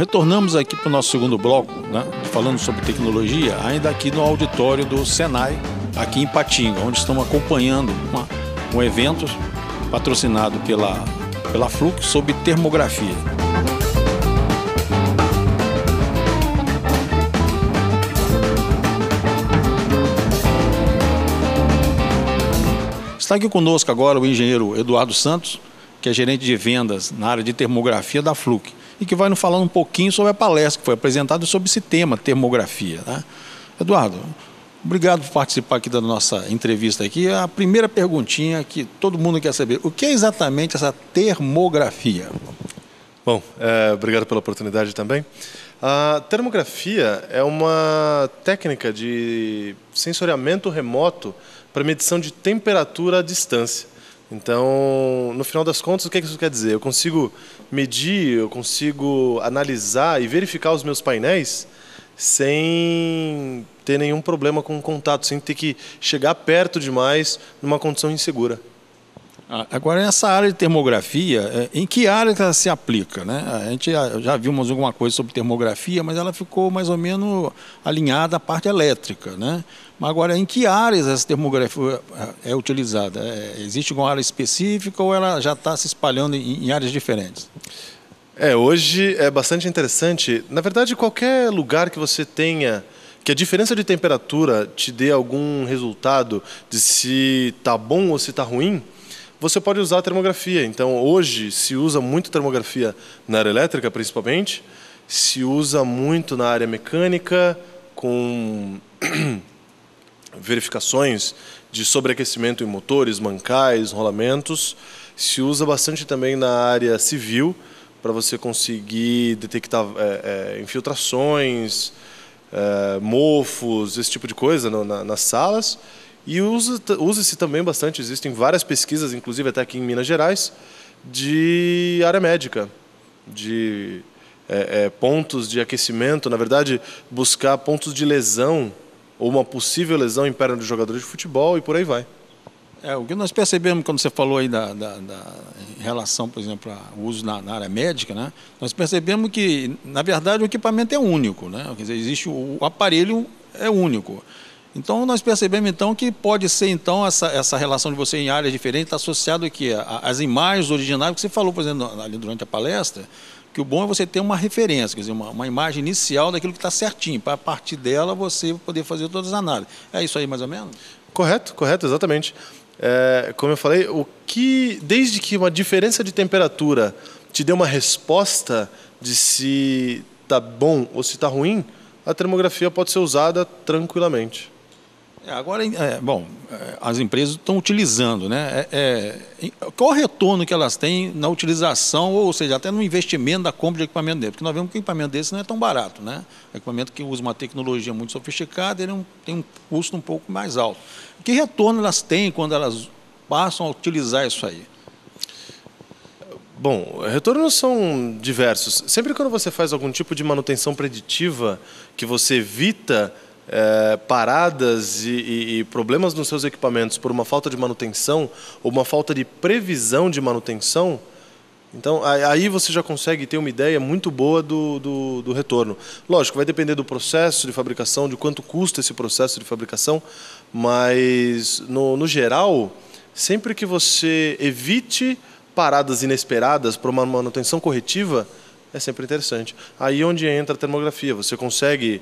retornamos aqui para o nosso segundo bloco, né, falando sobre tecnologia, ainda aqui no auditório do Senai, aqui em Patinga, onde estamos acompanhando um evento patrocinado pela Fluke sobre termografia. Está aqui conosco agora o engenheiro Eduardo Santos, que é gerente de vendas na área de termografia da Fluke, e que vai nos falar um pouquinho sobre a palestra que foi apresentada sobre esse tema, termografia, né? Eduardo, obrigado por participar aqui da nossa entrevista aqui. A primeira perguntinha que todo mundo quer saber, o que é exatamente essa termografia? Bom, obrigado pela oportunidade também. A termografia é uma técnica de sensoriamento remoto para medição de temperatura à distância. Então, no final das contas, o que isso quer dizer? Eu consigo medir, eu consigo analisar e verificar os meus painéis sem ter nenhum problema com o contato, sem ter que chegar perto demais numa condição insegura. Agora, nessa área de termografia, em que área que ela se aplica, né? A gente já vimos alguma coisa sobre termografia, mas ela ficou mais ou menos alinhada à parte elétrica, né? Mas agora, em que áreas essa termografia é utilizada? Existe alguma área específica ou ela já está se espalhando em áreas diferentes? Hoje é bastante interessante. Na verdade, qualquer lugar que você tenha que a diferença de temperatura te dê algum resultado de se está bom ou se está ruim, você pode usar a termografia. Então, hoje se usa muito termografia na área elétrica, principalmente. Se usa muito na área mecânica, com verificações de sobreaquecimento em motores, mancais, rolamentos. Se usa bastante também na área civil, para você conseguir detectar infiltrações, mofos, esse tipo de coisa nas salas. E usa-se também bastante, existem várias pesquisas, inclusive até aqui em Minas Gerais, de área médica, de pontos de aquecimento, na verdade, buscar pontos de lesão ou uma possível lesão em perna do jogador de futebol e por aí vai. O que nós percebemos quando você falou aí em relação, por exemplo, ao uso na área médica, né? Nós percebemos que, na verdade, o equipamento é único, né? Quer dizer, existe o aparelho é único. Então, nós percebemos então que pode ser então essa relação de você em áreas diferentes está associado aqui às imagens originais que você falou, por exemplo, ali durante a palestra, que o bom é você ter uma referência, quer dizer, uma imagem inicial daquilo que está certinho, para a partir dela você poder fazer todas as análises. É isso aí mais ou menos? Correto, exatamente. Como eu falei, desde que uma diferença de temperatura te dê uma resposta de se está bom ou se está ruim, a termografia pode ser usada tranquilamente. Agora, as empresas estão utilizando, né? Qual o retorno que elas têm na utilização, ou seja, até no investimento da compra de equipamento dele? Porque nós vemos que o equipamento desse não é tão barato, né? O equipamento que usa uma tecnologia muito sofisticada, ele tem um custo um pouco mais alto. Que retorno elas têm quando elas passam a utilizar isso aí? Bom, retornos são diversos. Sempre quando você faz algum tipo de manutenção preditiva, que você evita paradas e problemas nos seus equipamentos por uma falta de manutenção ou uma falta de previsão de manutenção, então aí você já consegue ter uma ideia muito boa do retorno. Lógico, vai depender do processo de fabricação, de quanto custa esse processo de fabricação, mas no geral, sempre que você evite paradas inesperadas para uma manutenção corretiva, é sempre interessante. Aí onde entra a termografia, você consegue,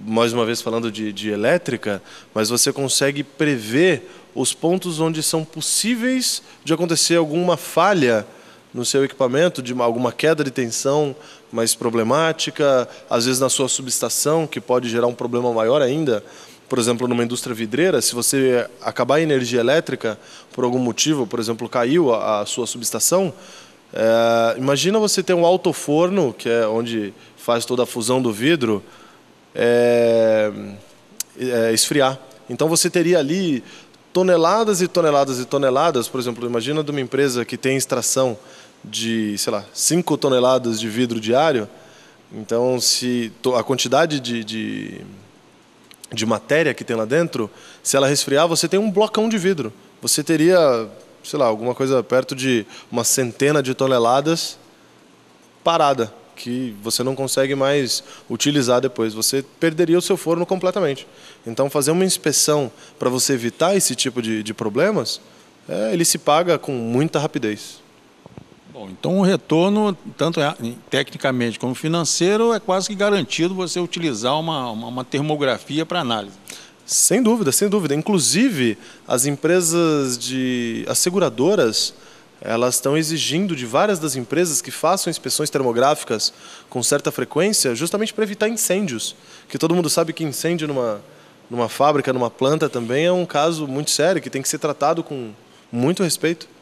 mais uma vez falando de elétrica, mas você consegue prever os pontos onde são possíveis de acontecer alguma falha no seu equipamento, de alguma queda de tensão mais problemática, às vezes na sua subestação, que pode gerar um problema maior ainda. Por exemplo, numa indústria vidreira, se você acabar a energia elétrica por algum motivo, por exemplo, caiu a sua subestação, imagina você ter um alto-forno, que é onde faz toda a fusão do vidro, esfriar. Então você teria ali toneladas e toneladas e toneladas, por exemplo, imagina de uma empresa que tem extração de, sei lá, 5 toneladas de vidro diário, então se a quantidade de matéria que tem lá dentro, se ela resfriar, você tem um blocão de vidro. Você teria, sei lá, alguma coisa perto de uma centena de toneladas parada. que você não consegue mais utilizar depois. Você perderia o seu forno completamente. Então, fazer uma inspeção para você evitar esse tipo de problemas, ele se paga com muita rapidez. Bom, então o retorno, tanto tecnicamente como financeiro, é quase que garantido você utilizar uma termografia para análise. Sem dúvida, sem dúvida. Inclusive, as empresas as seguradoras, elas estão exigindo de várias das empresas que façam inspeções termográficas com certa frequência, justamente para evitar incêndios. Que todo mundo sabe que incêndio numa fábrica, numa planta também é um caso muito sério, que tem que ser tratado com muito respeito.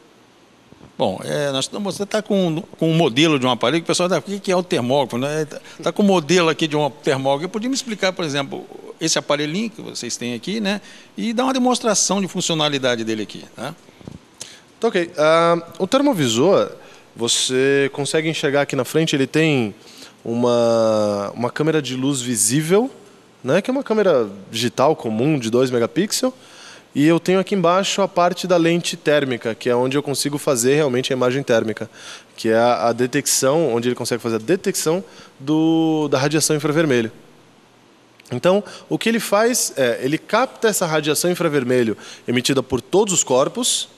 Bom, você está com um modelo de um aparelho que o pessoal diz, o que é o termógrafo? Está com um modelo aqui de um termógrafo. Eu podia me explicar, por exemplo, esse aparelhinho que vocês têm aqui, né? E dar uma demonstração de funcionalidade dele aqui. Tá? Ok. O termovisor, você consegue enxergar aqui na frente, ele tem uma câmera de luz visível, né? Que é uma câmera digital comum de 2 megapixels. E eu tenho aqui embaixo a parte da lente térmica, que é onde eu consigo fazer realmente a imagem térmica, que é a detecção, onde ele consegue fazer a detecção da radiação infravermelho. Então, o que ele faz ele capta essa radiação infravermelho emitida por todos os corpos,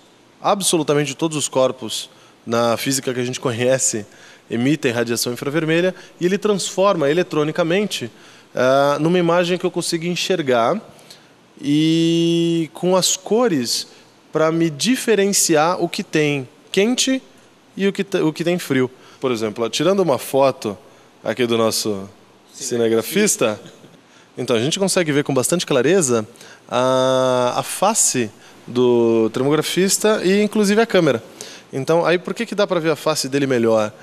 absolutamente todos os corpos na física que a gente conhece emitem radiação infravermelha, e ele transforma eletronicamente numa imagem que eu consigo enxergar, e com as cores para me diferenciar o que tem quente e o que tem frio. Por exemplo, tirando uma foto aqui do nosso cinegrafista, então a gente consegue ver com bastante clareza a face do termografista e inclusive a câmera. Então, aí por que dá para ver a face dele melhor?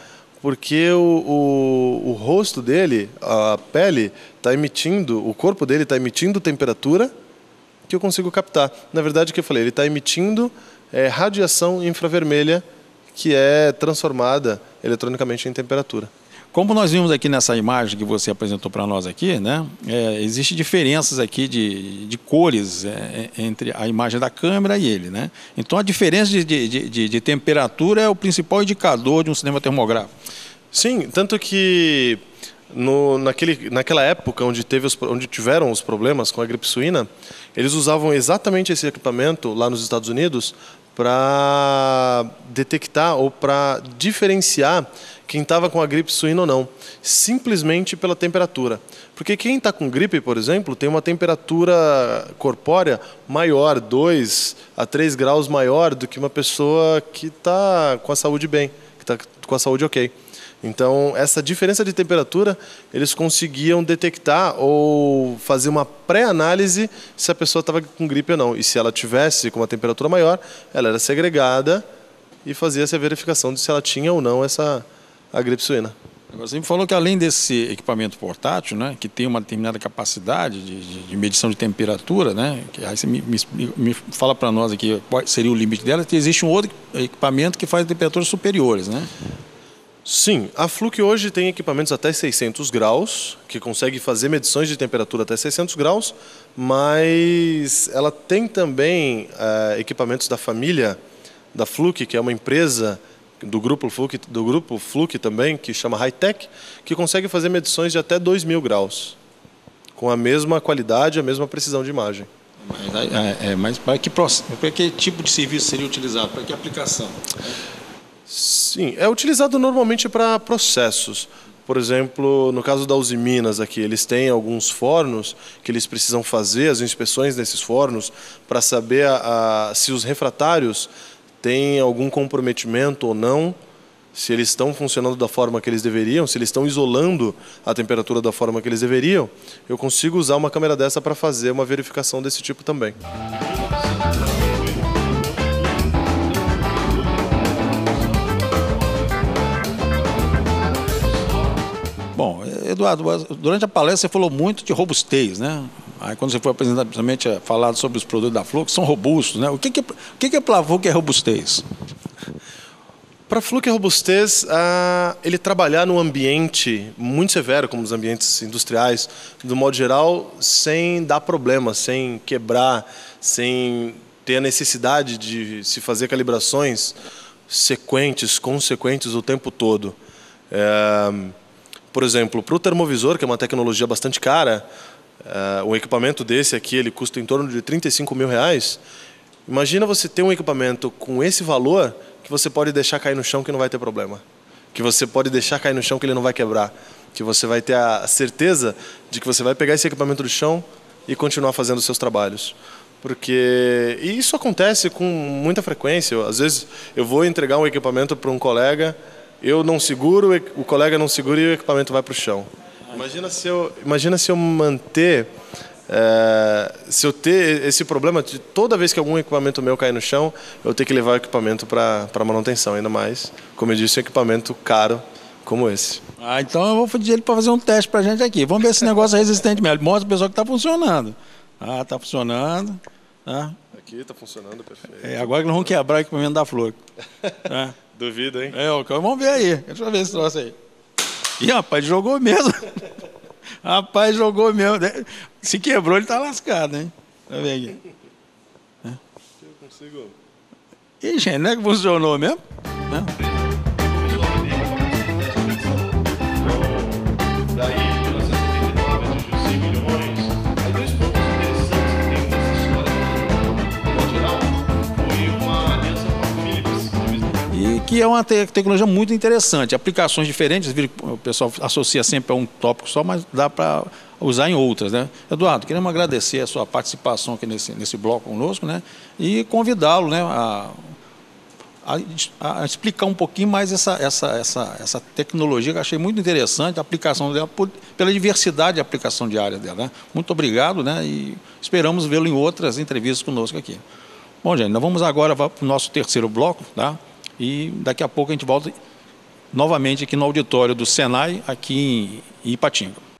Porque o rosto dele, a pele, está emitindo, o corpo dele está emitindo temperatura que eu consigo captar. Na verdade, o que eu falei, ele está emitindo radiação infravermelha que é transformada eletronicamente em temperatura. Como nós vimos aqui nessa imagem que você apresentou para nós aqui, né, existem diferenças aqui de cores entre a imagem da câmera e ele, né? Então a diferença de temperatura é o principal indicador de um cinema termográfico. Sim, tanto que naquela época onde tiveram os problemas com a gripe suína, eles usavam exatamente esse equipamento lá nos Estados Unidos para detectar ou para diferenciar quem estava com a gripe suína ou não, simplesmente pela temperatura. Porque quem está com gripe, por exemplo, tem uma temperatura corpórea maior, 2 a 3 graus maior do que uma pessoa que está com a saúde bem, que está com a saúde ok. Então, essa diferença de temperatura, eles conseguiam detectar ou fazer uma pré-análise se a pessoa estava com gripe ou não. E se ela tivesse com uma temperatura maior, ela era segregada e fazia essa verificação de se ela tinha ou não a gripe suína. Você me falou que além desse equipamento portátil, né, que tem uma determinada capacidade de medição de temperatura, né, que aí você me fala para nós aqui qual seria o limite dela, que existe um outro equipamento que faz temperaturas superiores, né? Sim, a Fluke hoje tem equipamentos até 600 graus, que consegue fazer medições de temperatura até 600 graus, mas ela tem também equipamentos da família da Fluke, que é uma empresa do grupo Fluke também, que chama Hightech, que consegue fazer medições de até 2000 graus, com a mesma qualidade, a mesma precisão de imagem. Mas para que tipo de serviço seria utilizado? Para que aplicação? Sim, é utilizado normalmente para processos. Por exemplo, no caso da Uzi Minas aqui, eles têm alguns fornos que eles precisam fazer as inspeções desses fornos para saber se os refratários têm algum comprometimento ou não, se eles estão funcionando da forma que eles deveriam, se eles estão isolando a temperatura da forma que eles deveriam. Eu consigo usar uma câmera dessa para fazer uma verificação desse tipo também. Bom, Eduardo, durante a palestra você falou muito de robustez, né? Aí quando você foi apresentar, principalmente, falar sobre os produtos da Fluke, são robustos, né? O que para a Fluke é robustez? Para a Fluke, a robustez, ele trabalhar num ambiente muito severo, como os ambientes industriais, do modo geral, sem dar problema, sem quebrar, sem ter a necessidade de se fazer calibrações consequentes o tempo todo. por exemplo, para o termovisor, que é uma tecnologia bastante cara, um equipamento desse aqui ele custa em torno de R$35 mil. Imagina você ter um equipamento com esse valor que você pode deixar cair no chão que não vai ter problema. Que você pode deixar cair no chão que ele não vai quebrar. Que você vai ter a certeza de que você vai pegar esse equipamento do chão e continuar fazendo os seus trabalhos. E isso acontece com muita frequência. Às vezes eu vou entregar um equipamento para um colega, eu não seguro, o colega não segura e o equipamento vai para o chão. Imagina se eu manter, se eu ter esse problema de toda vez que algum equipamento meu cair no chão, eu ter que levar o equipamento para manutenção, ainda mais, como eu disse, um equipamento caro como esse. Então eu vou pedir ele para fazer um teste para a gente aqui. Vamos ver se esse negócio é resistente mesmo. Mostra o pessoal que está funcionando. Está funcionando. Tá? Aqui está funcionando perfeito. Agora que nós vamos quebrar o equipamento da Flor. Tá? Duvido, hein? Vamos ver aí. Deixa eu ver esse troço aí. Ih, rapaz, jogou mesmo. Rapaz, jogou mesmo. Se quebrou, ele está lascado, hein? Deixa eu ver aqui. Eu consigo. Ih, gente, não é que funcionou mesmo? Não. Daí, 1979, atingiu 100 milhões. Aí, dois pontos interessantes que tem nessa história mundial foi uma aliança com a Philips. E que é uma tecnologia muito interessante. Aplicações diferentes, o pessoal associa sempre a um tópico só, mas dá para usar em outras, né? Eduardo, queremos agradecer a sua participação aqui nesse bloco conosco, né? E convidá-lo, né, a explicar um pouquinho mais essa tecnologia que eu achei muito interessante, a aplicação dela, pela diversidade de aplicação de áreas dela, né? Muito obrigado, né? E esperamos vê-lo em outras entrevistas conosco aqui. Bom, gente, nós vamos agora para o nosso terceiro bloco, tá? E daqui a pouco a gente volta novamente aqui no auditório do Senai, aqui em Ipatinga.